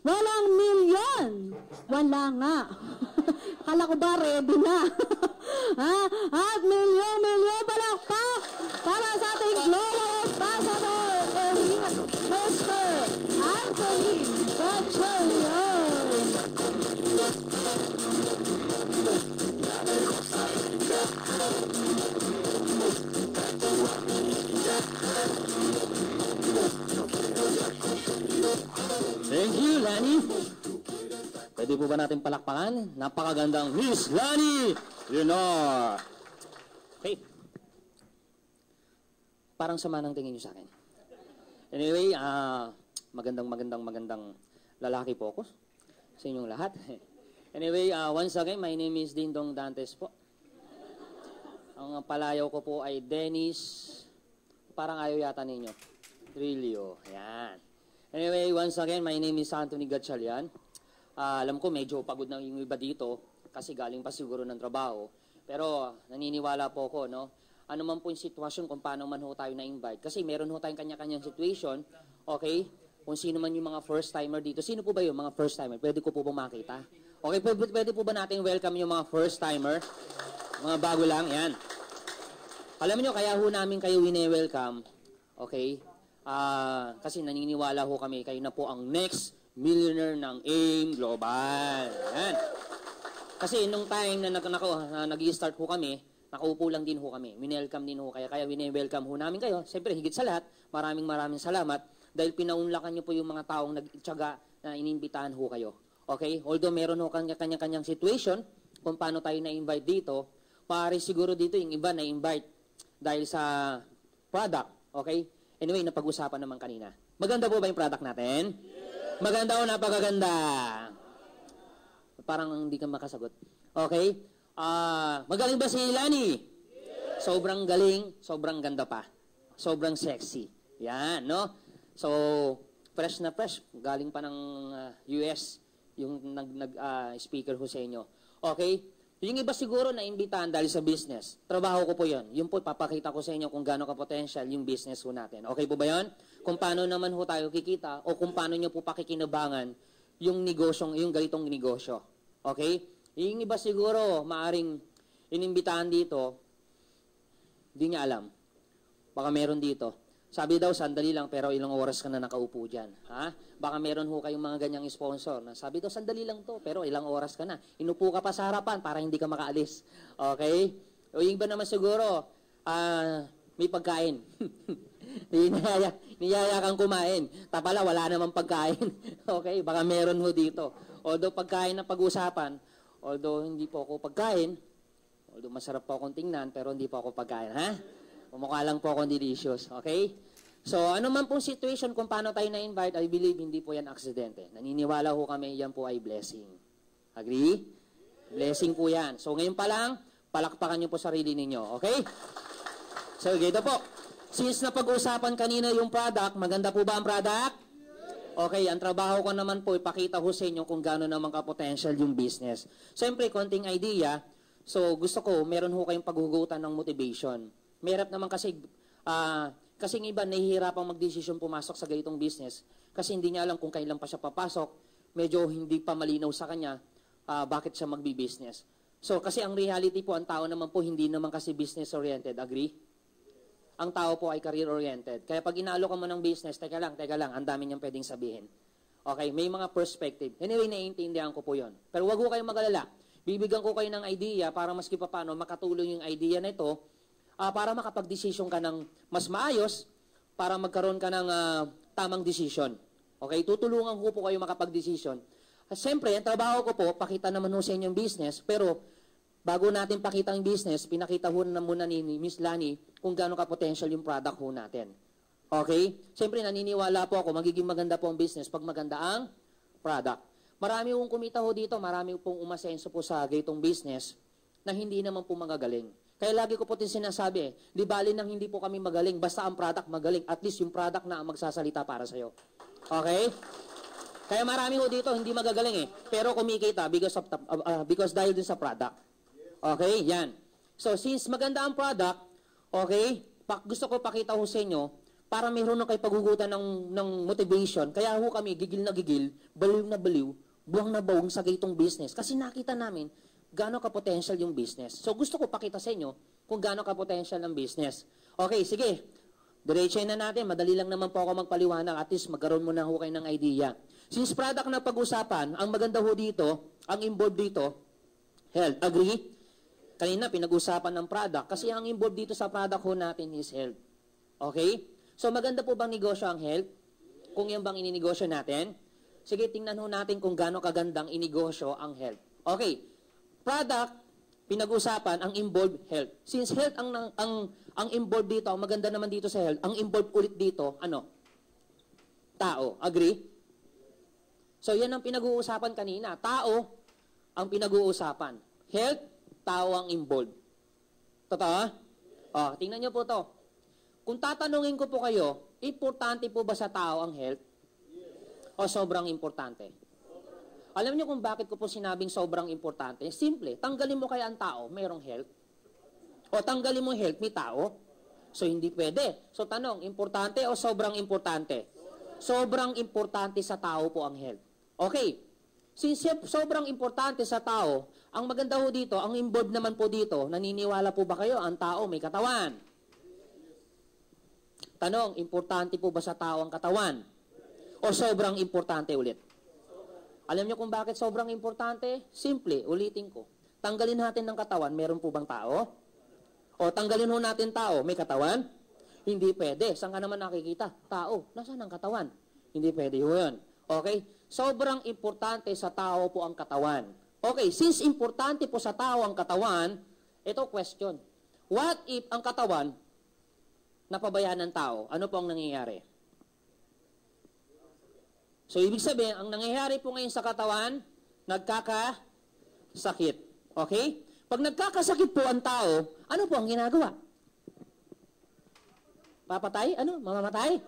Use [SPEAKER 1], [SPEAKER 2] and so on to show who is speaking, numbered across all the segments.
[SPEAKER 1] Walang milyon. Wala nga. Kala ko ba ready na? Ha? At milyon palakpak para sa ating Global Ambassador, Mr. Anthony Gatchalian.
[SPEAKER 2] Thank you, Lani. Pwede po ba natin palakpakan? Napakagandang Miss Lani Leonor. Okay. Parang sama ng tingin nyo sa akin. Anyway, magandang lalaki po ako sa inyong lahat. Anyway, once again, my name is Dingdong Dantes po. Ang palayaw ko po ay Dennis. Parang ayaw yata ninyo. Trillo. Yan. Anyway, once again, my name is Anthony Gatchalian. Alam ko medyo pagod na yung iba dito kasi galing pa siguro ng trabaho. Pero naniniwala po ako, no? Ano man po yung sitwasyon kung paano man ho tayo na-invite. Kasi meron ho tayong kanya-kanyang situation, okay? Kung sino man yung mga first-timer dito. Sino po ba yung mga first-timer? Pwede ko po ba makita? Okay, pwede po ba natin welcome yung mga first-timer? Mga bago lang, yan. Alam niyo, kaya ho namin kayo wine-welcome, okay? Kasi naniniwala ho kami, kayo na po ang next millionaire ng AIM Global. Yan. Kasi nung time na nag-i-start ho kami, nakaupo lang din ho kami. Winelcome din ho kaya wine-welcome ho namin kayo. Siyempre, higit sa lahat, maraming salamat dahil pinaunlakan niyo po yung mga taong nagtyaga na inimbitahan ho kayo. Okay? Although meron ho kanya-kanyang situation kung paano tayo na-invite dito, maaari siguro dito yung iba na-invite dahil sa product. Okay? Anyway, napag-usapan naman kanina. Maganda po ba yung product natin? Yes. Maganda o napakaganda? Parang hindi ka makasagot. Okay? Magaling ba si Lani? Yes. Sobrang galing, sobrang ganda pa. Sobrang sexy. Yan, no? So, fresh na fresh. Galing pa ng US yung speaker ho sa inyo. Okay? Yung iba siguro na imbitahan dahil sa business. Trabaho ko po yun. Yung po, papakita ko sa inyo kung gaano ka-potential yung business ho natin. Okay po ba yun? Kung paano naman ho tayo kikita o kung paano nyo po pakikinabangan yung negosyong, yung ganitong negosyo. Okay? Yung iba siguro, maaring inimbitahan dito, hindi niya alam. Baka meron dito. Sabi daw, sandali lang, pero ilang oras ka na nakaupo dyan. Ha? Baka meron ho kayong mga ganyang sponsor. Na sabi daw, sandali lang to, pero ilang oras ka na. Inupo ka pa sa harapan para hindi ka makaalis. Okay? O yung iba naman siguro, may pagkain. Niyaya kang kumain. Tapala, wala namang pagkain. Okay? Baka meron ho dito. Although pagkain na pag-usapan, although hindi po ako pagkain, although masarap po akong tingnan, pero hindi po ako pagkain. Ha? Umukha lang po akong delicious. Okay? So, ano man pong situation kung paano tayo na-invite, I believe hindi po yan aksidente. Naniniwala ho kami, yan po ay blessing. Agree? Blessing po yan. So, ngayon pa lang, palakpakan niyo po sarili ninyo. Okay? So, gito po. Since napag-usapan kanina yung product, maganda po ba ang product? Okay, ang trabaho ko naman po, ipakita ho sa inyo kung gaano naman ka-potential yung business. Siyempre, konting idea. So, gusto ko, meron ho kayong paghugutan ng motivation. Merap naman kasi, kasi ng iba nahihirapang magdesisyon pumasok sa ganitong business kasi hindi niya alam kung kailan pa siya papasok, medyo hindi pa malinaw sa kanya bakit siya magbi-business. So, kasi ang reality po, ang tao naman po hindi naman kasi business-oriented. Agree? Ang tao po ay career-oriented. Kaya pag inaalok mo ng business, teka lang, ang dami niyang pwedeng sabihin. Okay, may mga perspective. Anyway, naiintindihan ko po yon. Pero wag ko kayong mag-alala. Bibigyan ko kayo ng idea para maski pa paano makatulong yung idea na ito para makapag-desisyon ka ng mas maayos, para magkaroon ka ng tamang desisyon. Okay? Tutulungan ko po kayo makapag-desisyon. Siyempre, ang trabaho ko po, pakita naman ho sa inyong business, pero bago natin pakita ang business, pinakita ho na muna ni Miss Lani kung gaano ka-potential yung product ho natin. Okay? Siyempre, naniniwala po ako, magiging maganda po ang business pag maganda ang product. Marami pong kumita ho dito, marami pong umasenso po sa gatong business na hindi naman po magagaling. Kaya lagi ko po din sinasabi, di bali nang hindi po kami magaling, basta ang product magaling, at least yung product na ang magsasalita para sa'yo. Okay? Kaya marami ho dito, hindi magagaling eh. Pero kumikita because dahil din sa product. Okay? Yan. So, since maganda ang product, okay, gusto ko pakita ho sa inyo, para mayroon na kayo paghugutan ng motivation. Kaya ho kami, gigil na gigil, baliw na baliw, buwang na buwang sa gaytong business. Kasi nakita namin, gaano ka-potential yung business. So gusto ko pakita sa inyo kung gaano ka-potential ng business. Okay, sige. Diretsahin na natin. Madali lang naman po ako magpaliwanag. At least magkaroon mo na ho kayo ng idea. Since product na pag-usapan, ang maganda ho dito, ang involved dito, health. Agree? Kanina, pinag-usapan ng product. Kasi ang involved dito sa product ho natin is health. Okay? So maganda po bang negosyo ang health? Kung yan bang ininegosyo natin? Sige, tingnan ho natin kung gaano kagandang inegosyo ang health. Okay. Product, pinag-usapan, ang involved health. Since health ang involved dito, ang maganda naman dito sa health, ang involved ulit dito, ano? Tao. Agree? So yan ang pinag-uusapan kanina. Tao ang pinag-uusapan. Health, tao ang involved. Totoo? Oh, tingnan niyo po to. Kung tatanungin ko po kayo, importante po ba sa tao ang health? O sobrang importante? Alam niyo kung bakit ko po sinabing sobrang importante? Simple, tanggalin mo kaya ang tao, mayroong health. O tanggalin mo health, may tao. So hindi pwede. So tanong, importante o sobrang importante? Sobrang importante sa tao po ang health. Okay. Since sobrang importante sa tao, ang maganda ho dito, ang involved naman po dito, naniniwala po ba kayo, ang tao may katawan? Tanong, importante po ba sa tao ang katawan? O sobrang importante ulit? Alam niyo kung bakit sobrang importante? Simple, ulitin ko. Tanggalin natin ng katawan, meron po bang tao? O tanggalin ho natin tao, may katawan? Hindi pwede. Saan ka naman nakikita? Tao. Nasaan ang katawan? Hindi pwede ho yun. Okay? Sobrang importante sa tao po ang katawan. Okay, since importante po sa tao ang katawan, ito question. What if ang katawan napabayaan ng tao? Ano po ang nangyayari? So, ibig sabihin, ang nangyayari po ngayon sa katawan, nagkakasakit. Okay? Pag nagkakasakit po ang tao, ano po ang ginagawa? Papatay? Ano? Mamamatay?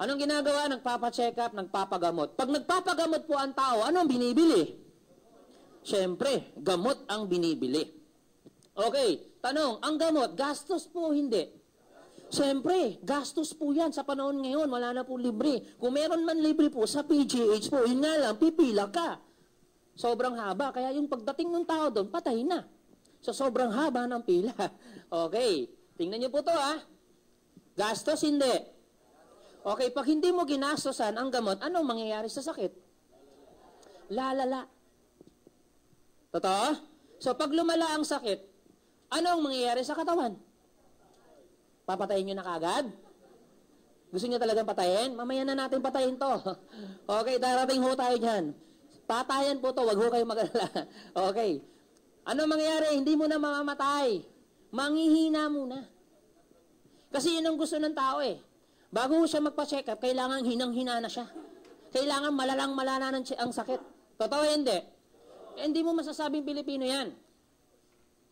[SPEAKER 2] Anong ginagawa? Nagpapacheck up, nagpapagamot. Pag nagpapagamot po ang tao, ano ang binibili? Siyempre, gamot ang binibili. Okay, tanong, ang gamot, gastos po hindi? Siyempre, gastos po yan sa panahon ngayon, wala na po libre. Kung meron man libre po sa PGH po, yun nga lang, pipila ka. Sobrang haba, kaya yung pagdating ng tao doon, patay na. So, sobrang haba ng pila. Okay, tingnan niyo po to ha. Gastos hindi. Okay, pag hindi mo ginastosan ang gamot, anong mangyayari sa sakit? Lalala. Totoo? So, pag lumala ang sakit, anong mangyayari sa katawan? Papatayin nyo na kagad? Gusto nyo talagang patayin? Mamaya na natin patayin to. Okay, darating ho tayo dyan. Patayan po to, wag ho kayo mag-alala. Okay. Ano mangyayari? Hindi mo na mamamatay. Manghihina muna. Kasi yun ang gusto ng tao eh. Bago siya magpa-check up, kailangan hinang-hina na siya. Kailangan malalang-malala ang sakit. Totoo hindi? Hindi mo masasabing Pilipino yan.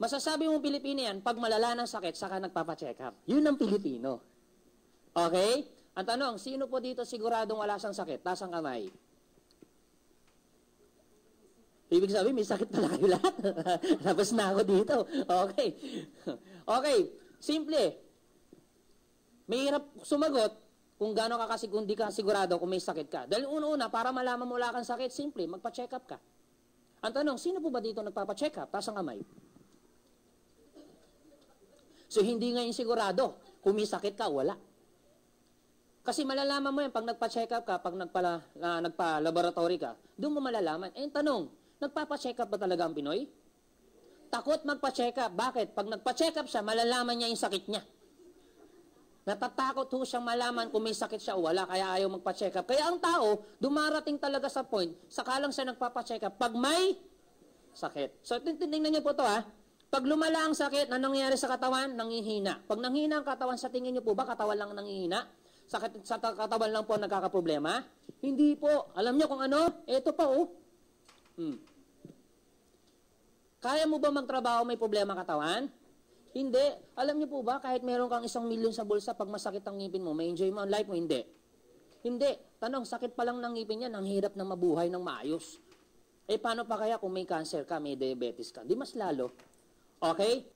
[SPEAKER 2] Masasabi mo Pilipino yan, pag malala ng sakit, saka nagpapa-check up. Yun ang Pilipino. Okay? Ang tanong, sino po dito siguradong wala siyang sakit? Taas ang kamay. Ibig sabihin, may sakit pala kayo lahat. Tapos na ako dito. Okay. Okay. Simple. Mahirap sumagot kung gaano ka kasi kung di ka sigurado kung may sakit ka. Dahil una-una, para malaman mo wala kang sakit, simple, magpa-check up ka. Ang tanong, sino po ba dito nagpapa-check up? Taas ang kamay. So, hindi ngayon sigurado. Kung may sakit ka, wala. Kasi malalaman mo yan, pag nagpa-check up ka, pag nagpa-laboratory ka, doon mo malalaman. Eh, tanong, nagpapa-check up ba talaga ang Pinoy? Takot magpa-check up. Bakit? Pag nagpa-check up siya, malalaman niya yung sakit niya. Natatakot ho siyang malaman kung may sakit siya o wala, kaya ayaw magpa-check up. Kaya ang tao, dumarating talaga sa point, saka lang siya nagpapa-check up pag may sakit. So, tingnan niyo po to ha. Pag lumala ang sakit, anong nangyayari sa katawan? Nanghihina. Pag nanghihina ang katawan, sa tingin niyo po ba katawan lang nanghihina? Sa katawan lang po nagkakaproblema? Hindi po. Alam niyo kung ano? Ito pa oh. Kaya mo ba magtrabaho may problema katawan? Hindi. Alam niyo po ba, kahit meron kang 1 milyon sa bulsa, pag masakit ang ngipin mo, may enjoy mo ang life mo? Hindi. Hindi. Tanong, sakit pa lang ng ngipin yan, ang hirap na mabuhay ng maayos. Eh, paano pa kaya kung may cancer ka, may diabetes ka? Di mas lalo. Okay?